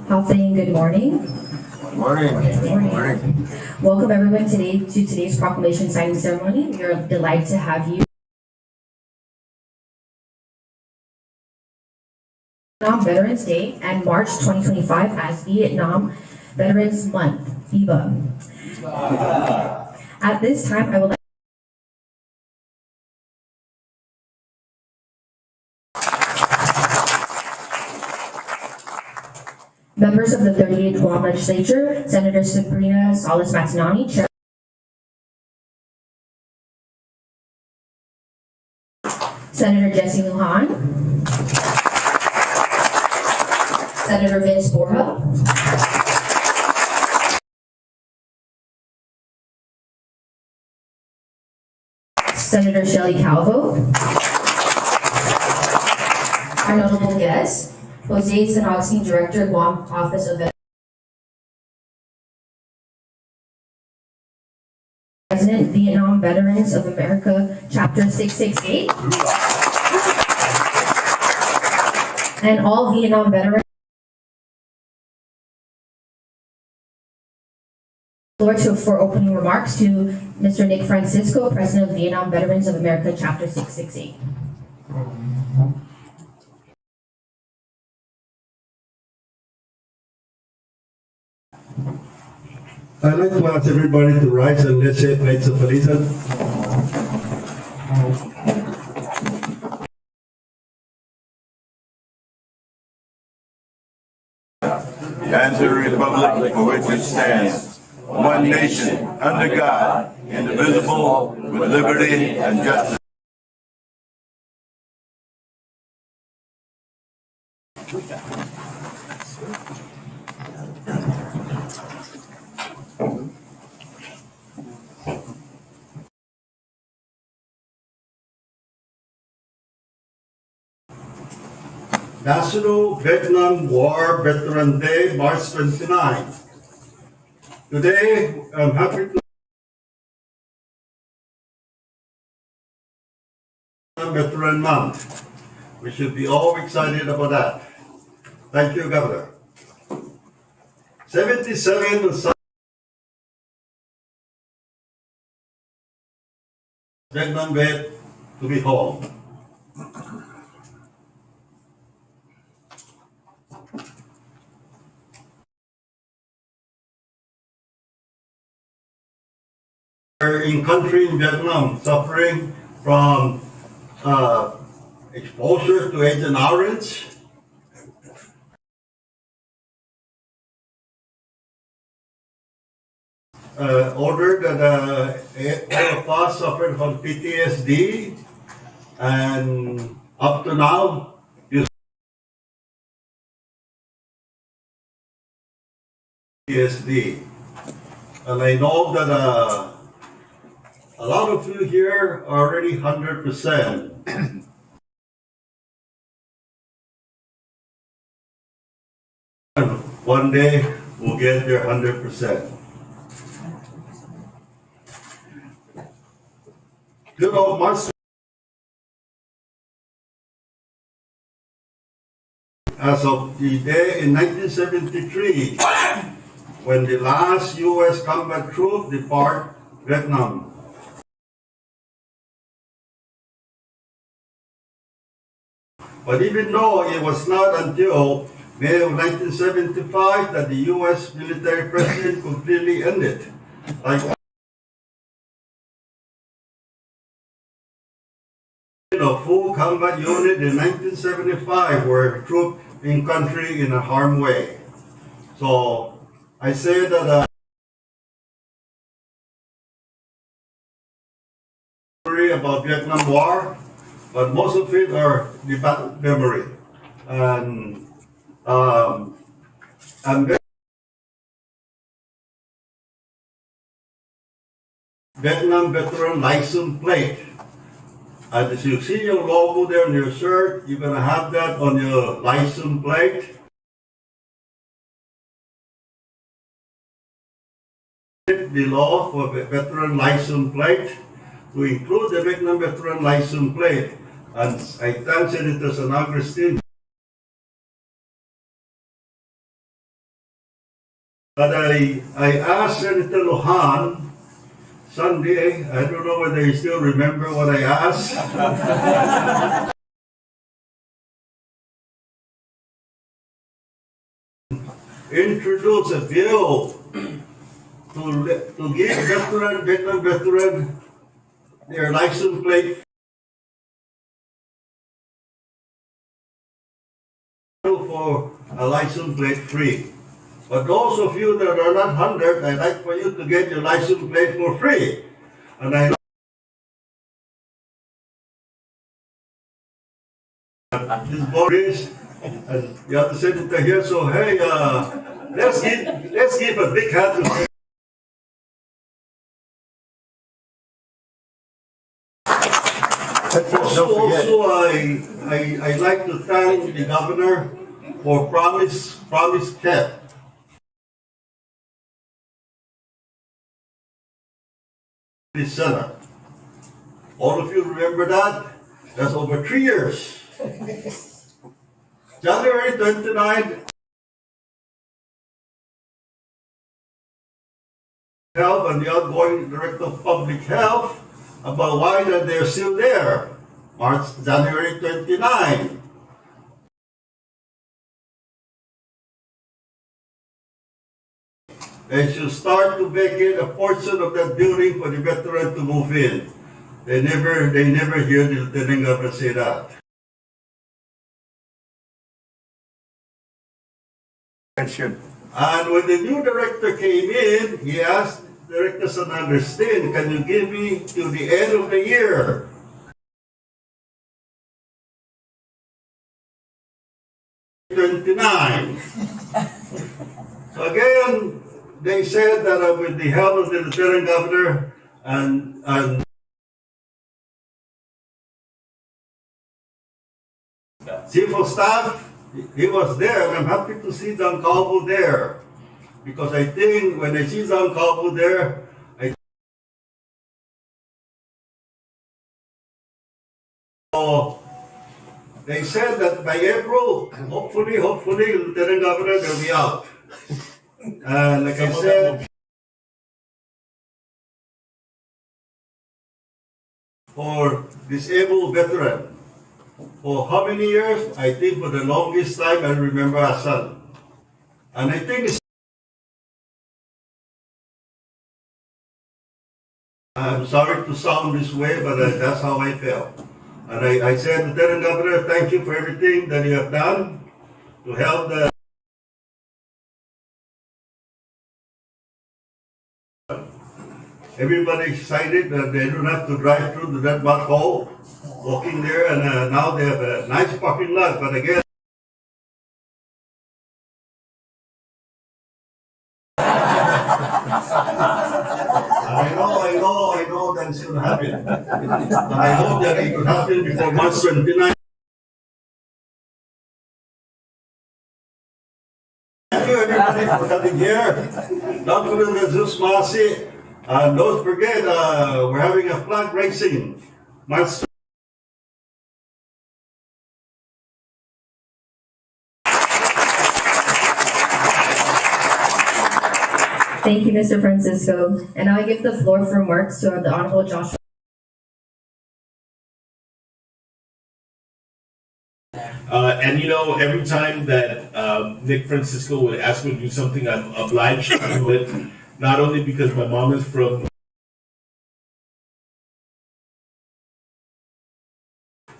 Hafeng, good morning. Good morning. Good morning. Welcome everyone today to today's proclamation signing ceremony. We are delighted to have you. Vietnam Veterans Day and March 2025 as Vietnam Veterans Month, VIVA. At this time, I would like members of the 38th Guam Legislature, Senator Sabrina Salas-Matinani, Chair. Senator Jesse Lujan. Senator Vince Borja. Senator Shelley Calvo. Our notable guests, Jose San Augustine, Director, Guam Office of President, Vietnam Veterans of America, Chapter 668. And all Vietnam veterans. For opening remarks to Mr. Nick Francisco, President of Vietnam Veterans of America, Chapter 668. I'd like to ask everybody to rise and let's say pledge of allegiance. And to the republic for which it stands, one nation, under God, indivisible, with liberty and justice. National Vietnam War Veteran Day, March 29. Today, I'm happy to Veteran Month. We should be all excited about that. Thank you, Governor. 77 Vietnam vet to be home. In country in Vietnam suffering from exposure to Agent Orange, ordered that all of us suffered from PTSD, and up to now, PTSD. And I know that a lot of you here are already 100%. One day we'll get there 100%. You know, March as of the day in 1973, when the last U.S. combat troop depart Vietnam. But even though it was not until May of 1975 that the U.S. military presence completely ended. Like, full combat unit in 1975 were troops in country in a harm way. So I say that about Vietnam War, but most of it are the bad memory. And Vietnam Veteran License Plate. And as you see your logo there on your shirt, you're going to have that on your license plate. Below for the Veteran License Plate, to include the Vietnam Veteran License Plate. And I thank Senator San Augustine But I asked Senator Lohan Sunday, I don't know whether you still remember what I asked. Introduce a bill to give Vietnam veteran their license plate for a license plate free. But those of you that are not 100, I'd like for you to get your license plate for free. And I this board is, and the other senator here, so hey, let's give a big hand to Also, I like to thank the governor for promise kept. The Senate. All of you remember that? That's over 3 years. January 29th, Health and the outgoing Director of Public Health about why that they're still there. January 29. They should start to vacate a portion of that building for the veteran to move in. They never hear the Lieutenant Governor say that. And when the new director came in, he asked Director San Agustin, can you give me till the end of the year? '29. So again, they said that with the help of the Lieutenant Governor and Chief of Staff, he was there, and I'm happy to see Don Calvo there. Because I think when I see Don Calvo there, they said that by April, hopefully, Lieutenant Governor will be out. Like I said, for disabled veteran, for how many years? I think for the longest time I remember Hassan. And I think I'm sorry to sound this way, but that's how I felt. And I said, Lieutenant Governor, thank you for everything that you have done to help the everybody excited that they don't have to drive through that mud hole, walking there, and now they have a nice parking lot. But again, I know that it's going to happen. And I hope that it will happen before March 29. Thank you everybody for coming here. Don't forget the Zeus Masi. And don't forget, we're having a flag racing. March Thank you, Mr. Francisco. And now I give the floor for remarks to the Honorable Joshua. And you know, every time that Nick Francisco would ask me to do something, I'm obliged to do it. Not only because my mom is from,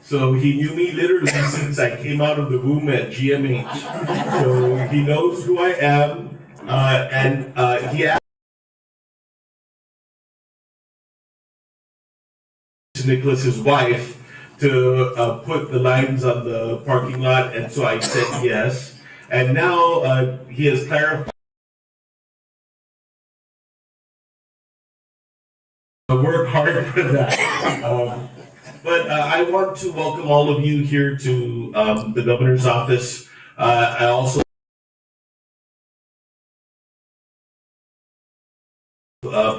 so he knew me literally since I came out of the womb at GMH. So he knows who I am, and he asked Nicholas, his wife, to put the lines on the parking lot, and so I said yes. And now he has clarified. Work hard for that. But I want to welcome all of you here to the governor's office. I also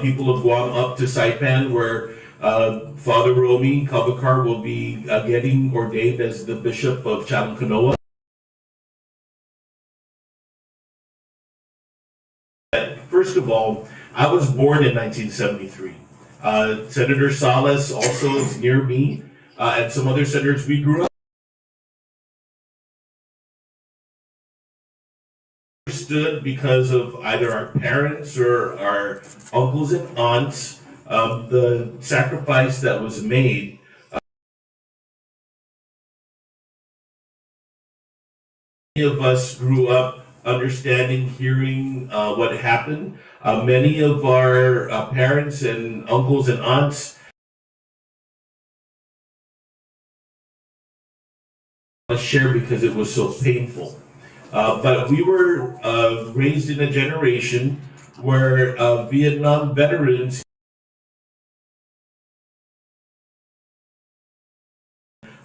people of Guam up to Saipan, where Father Romy Kavakar will be getting ordained as the Bishop of Chalcanoa. first of all, I was born in 1973. Senator Salas also is near me, and some other senators. We grew up understood because of either our parents or our uncles and aunts, the sacrifice that was made. Many of us grew up understanding, hearing what happened. Many of our parents and uncles and aunts share because it was so painful. But we were raised in a generation where Vietnam veterans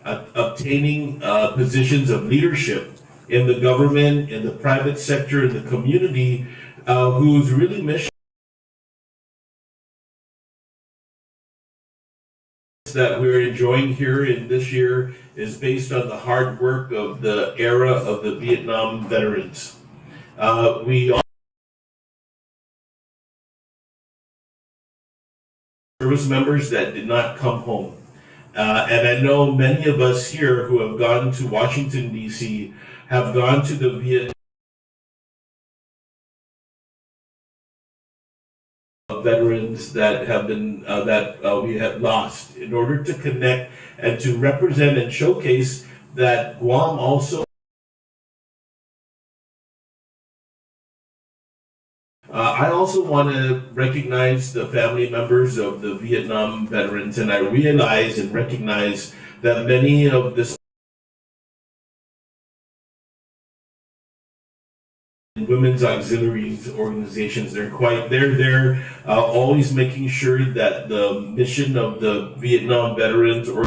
obtaining positions of leadership in the government, in the private sector, in the community, whose really mission that we're enjoying here in this year is based on the hard work of the era of the Vietnam veterans. We all service members that did not come home. And I know many of us here who have gone to Washington, D.C., have gone to the Vietnam veterans that have been we have lost, in order to connect and to represent and showcase that Guam also. I also want to recognize the family members of the Vietnam veterans, and I realize and recognize that many of the women's auxiliary organizations, they're there always making sure that the mission of the Vietnam veterans or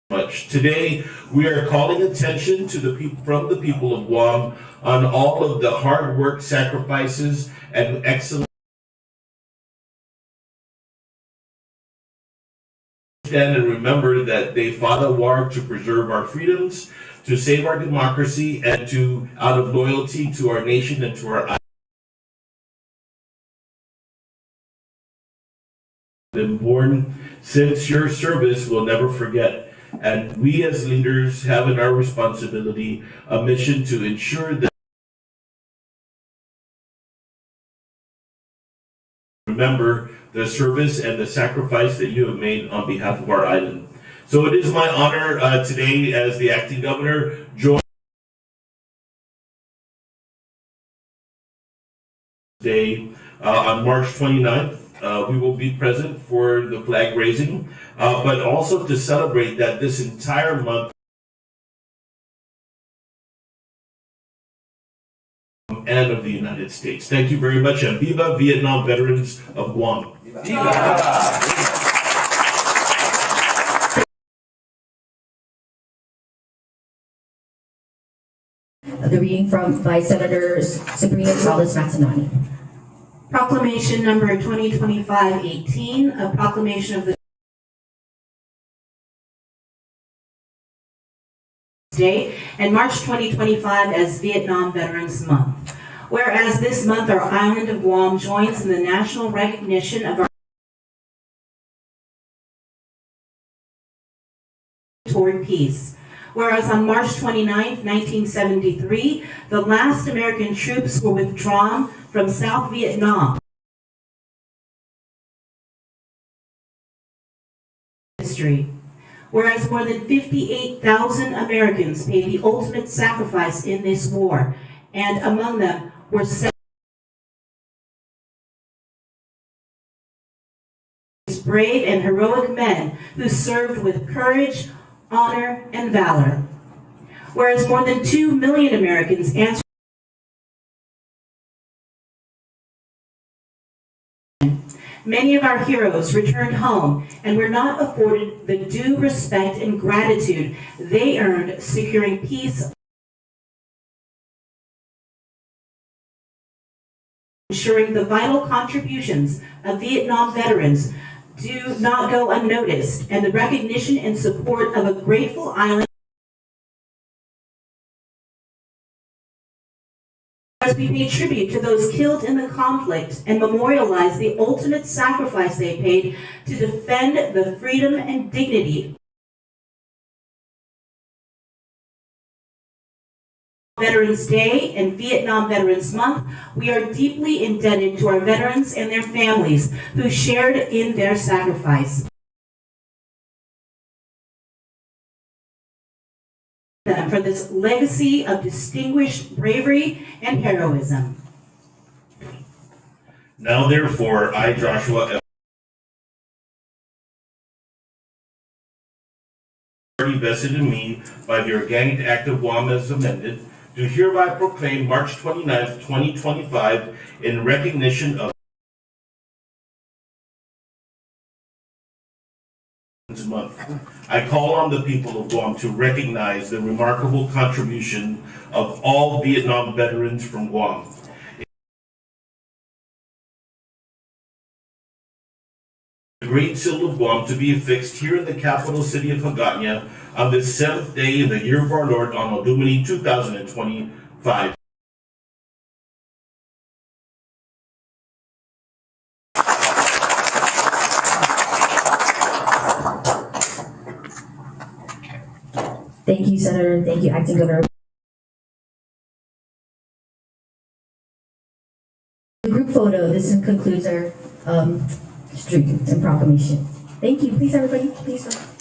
much. Today we are calling attention to the people from the people of Guam on all of the hard work, sacrifices, and excellence. And remember that they fought a war to preserve our freedoms, to save our democracy, and to, out of loyalty to our nation and to our been born since your service will never forget. And we as leaders have in our responsibility a mission to ensure that remember the service and the sacrifice that you have made on behalf of our island. So it is my honor today as the acting governor, join today on March 29th. We will be present for the flag raising, but also to celebrate that this entire month and of the United States. Thank you very much, and Viva Vietnam Veterans of Guam. The reading by Senators Sabrina Salas Matsanani. Proclamation number 2025-18, a proclamation of the Day and March 2025 as Vietnam Veterans Month. Whereas this month our island of Guam joins in the national recognition of our toward peace. Whereas on March 29, 1973, the last American troops were withdrawn from South Vietnam. History. Whereas more than 58,000 Americans paid the ultimate sacrifice in this war, and among them were brave and heroic men who served with courage, honor, and valor. Whereas more than 2 million Americans answered. Many of our heroes returned home and were not afforded the due respect and gratitude they earned securing peace, ensuring the vital contributions of Vietnam veterans do not go unnoticed, and the recognition and support of a grateful island As we pay tribute to those killed in the conflict and memorialize the ultimate sacrifice they paid to defend the freedom and dignity. Veterans Day and Vietnam Veterans Month, we are deeply indebted to our veterans and their families who shared in their sacrifice. Them for this legacy of distinguished bravery and heroism. Now therefore, I, Joshua F. vested in me by the Organic Act of Guam as amended, do hereby proclaim March 29th, 2025 in recognition of month. I call on the people of Guam to recognize the remarkable contribution of all Vietnam veterans from Guam. The Great Seal of Guam to be affixed here in the capital city of Hagåtña on this 7th day in the year of our Lord, Anno Domini 2025. Thank you, Senator. Thank you, Acting Governor. The group photo. This concludes our street and proclamation. Thank you. Please, everybody. Please.